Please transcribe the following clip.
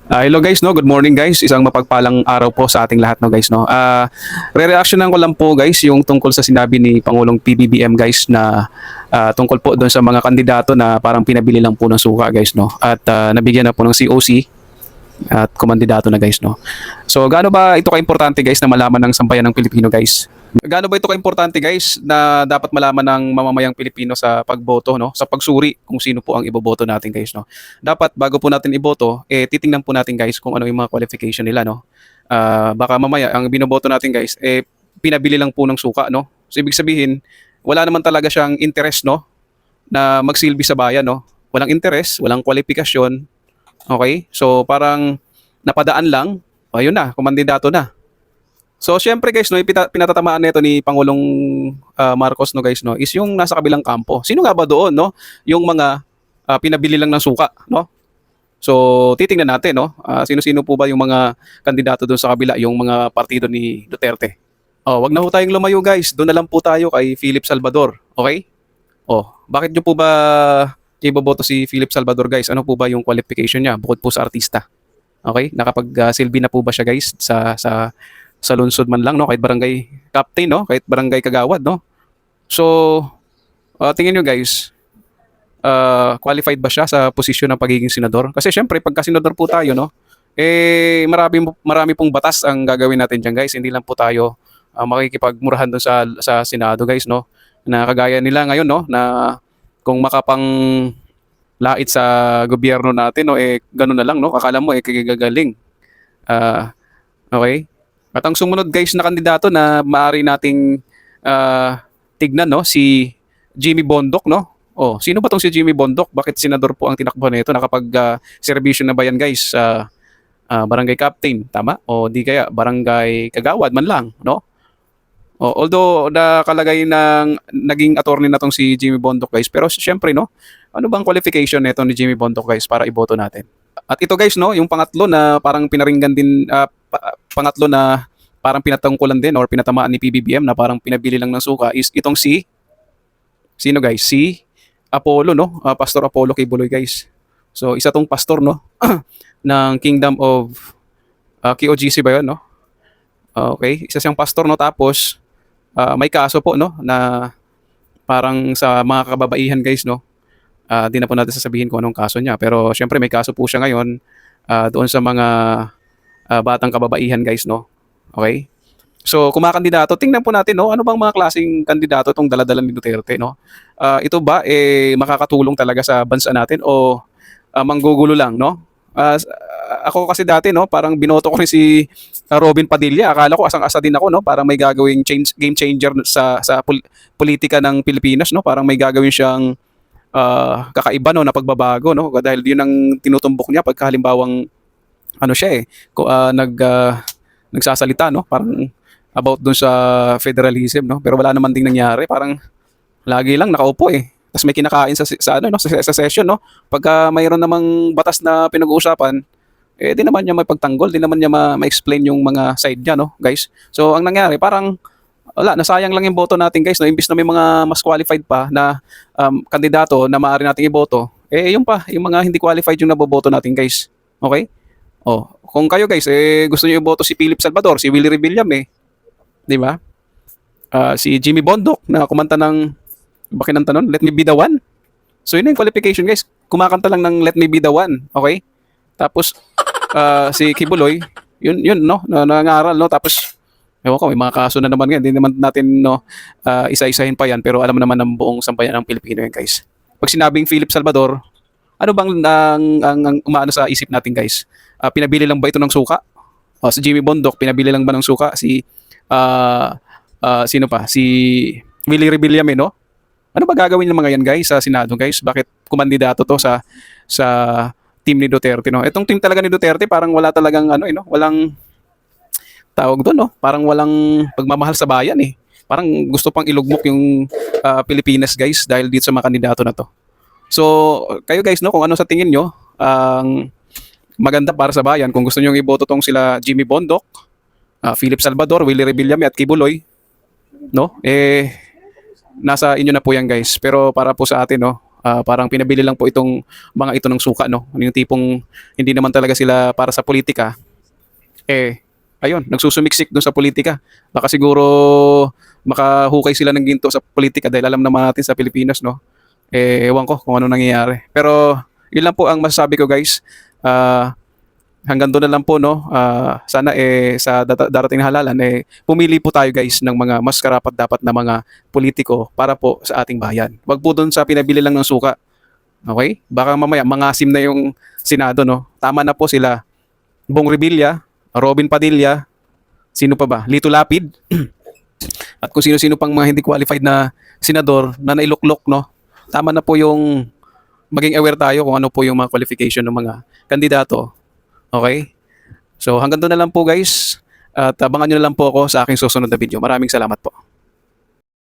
Hello guys, no. Good morning guys. Isang mapagpalang araw po sa ating lahat, no guys, no. Re-reactionan ko lang po guys yung tungkol sa sinabi ni Pangulong PBBM guys na tungkol po doon sa mga kandidato na parang pinabili lang po ng suka guys, no. At nabigyan na po ng COC at kumandidato na guys, no. So gaano ba ito ka-importante guys na malaman ng sambayan ng Pilipino guys? Gaano ba ito ka-importante guys na dapat malaman ng mamamayang Pilipino sa pagboto, no? Sa pagsuri kung sino po ang iboboto natin guys, no? Dapat bago po natin iboto, titingnan po natin guys kung ano yung mga qualification nila, no? Baka mamaya ang binoboto natin guys, pinabili lang po ng suka, no? So ibig sabihin, wala naman talaga siyang interest, no? Na magsilbi sa bayan, no? Walang interest, walang kwalifikasyon, okay? So parang napadaan lang, ayun na, kumandidato na. So syempre guys, no, yung pinatatamaan nito ni Pangulong Marcos, no guys, no, is yung nasa kabilang kampo. Sino nga ba doon, no? Yung mga pinabili lang ng suka, no? So titingnan natin, no, sino-sino po ba yung mga kandidato doon sa kabila, yung mga partido ni Duterte. Oh, wag na po tayong lumayo guys. Doon na lang po tayo kay Philip Salvador, okay? Oh, bakit nyo po ba iboboto si Philip Salvador guys? Ano po ba yung qualification niya bukod po sa artista? Okay? Nakapag-silbi na po ba siya guys sa lungsod man lang, no, kahit barangay captain, no, kahit barangay kagawad, no. So tingin nyo guys, qualified ba siya sa posisyon ng pagiging senador? Kasi syempre pagka senador po tayo, no, marami pong batas ang gagawin natin diyan guys. Hindi lang po tayo makikipagmurahan doon sa Senado guys, no, na kagaya nila ngayon, no, na kung makapang lait sa gobyerno natin, no, ganun na lang, no, akala mo kagagaling. Okay. At ang sumunod guys na kandidato na maaari nating tignan, no, si Jimmy Bondoc, no. Oh, sino ba tong si Jimmy Bondoc? Bakit senador po ang tinakbo nito? Nakapag serbisyo na ba yan guys sa barangay captain, tama? O di kaya barangay kagawad man lang, no? Oh, although nakalagay ng naging attorney na tong si Jimmy Bondoc guys, pero syempre, no, ano bang qualification nito ni Jimmy Bondoc guys para iboto natin? At ito guys, no, yung pangatlo na parang pinaringgan din, pangatlo na parang pinatungkulan din or pinatamaan ni PBBM na parang pinabili lang ng suka is itong si, sino guys? Si Apollo, no? Pastor Apollo Kibuloy guys. So isa tong pastor, no, ng Kingdom of KOGC ba yun, no? Okay, isa siyang pastor, no, tapos may kaso po, no, na parang sa mga kababaihan guys, no. Di na po natin sasabihin kung anong kaso niya, pero syempre may kaso po siya ngayon doon sa mga batang kababaihan guys, no. Okay? So kumakandidato, tingnan po natin, no, ano bang mga klaseng kandidato tong dala-dala ni Duterte, no. Ito ba makakatulong talaga sa bansa natin o manggugulo lang, no? Ako kasi dati, no, parang binoto ko rin si Robin Padilla. Akala ko asang-asa din ako, no, parang may gagawing game changer sa politika ng Pilipinas, no. Parang may gagawin siyang kakaiba, no, na pagbabago, no, dahil yun ang tinutumbok niya pagka halimbawang ano siya nagsasalita, no, parang about dun sa federalism, no, pero wala naman ding nangyari, parang lagi lang nakaupo tapos may kinakain sa ano, no, sa session, no, pagka mayroon namang batas na pinag-uusapan, di naman niya maipagtanggol, di naman niya ma-explain yung mga side niya, no guys. So ang nangyari parang wala, nasayang lang yung boto natin guys, no, imbis na may mga mas qualified pa na kandidato na maaari nating iboto, yung mga hindi qualified yung naboboto natin guys. Okay? Oh, kung kayo guys gusto niyo iboto si Philip Salvador, si Willie Rebillame, di ba? Si Jimmy Bondoc na kumanta ng bakinanta nun, Let Me Be The One. So yun yung qualification guys, kumakanta lang ng Let Me Be The One, okay? Tapos si Kibuloy, yun no, nangaral, no, tapos ewan ko, may mga kaso na naman yan, hindi naman natin, no, isa-isahin pa yan, pero alam naman ng buong sambayan ng Pilipino yan guys. Pag sinabing Philip Salvador, ano bang ang umaano sa isip natin guys? Pinabili lang ba ito ng suka? Si Jimmy Bondoc, pinabili lang ba ng suka? Sino pa? Si Willie Rebillame, no? Ano ba gagawin ng mga yan guys sa Senado guys? Bakit kumandidato to sa team ni Duterte, no? Itong team talaga ni Duterte parang wala talagang walang tawag doon, no? Parang walang pagmamahal sa bayan Parang gusto pang ilugmok yung Pilipinas guys dahil dito sa mga kandidato na to. So, kayo guys, no, kung ano sa tingin nyo ang maganda para sa bayan, kung gusto nyo iboto tong sila Jimmy Bondoc, Philip Salvador, Willie Rebillame at Kibuloy, no? Nasa inyo na po yan guys. Pero para po sa atin, no, Parang pinabili lang po itong mga ito ng suka, no? Yung tipong hindi naman talaga sila para sa politika. Eh, ayun, nagsusumiksik doon sa politika. Baka siguro makahukay sila ng ginto sa politika dahil alam naman natin sa Pilipinas, no? Ewan ko kung ano nangyayari. Pero yun lang po ang masasabi ko, guys. Hanggang doon na lang po, no. Sana sa darating na halalan pumili po tayo, guys, ng mga mas karapat dapat na mga politiko para po sa ating bayan. Wag po doon sa pinabili lang ng suka. Okay? Baka mamaya mangasim na yung Senado, no. Tama na po sila Bong Revilla, Robin Padilla, sino pa ba? Lito Lapid. At kung sino-sino pang mga hindi qualified na senador na nailuklok, no. Tama na po yung maging aware tayo kung ano po yung mga qualification ng mga kandidato. Okay? So hanggang doon na lang po, guys. At abangan nyo na lang po ako sa aking susunod na video. Maraming salamat po.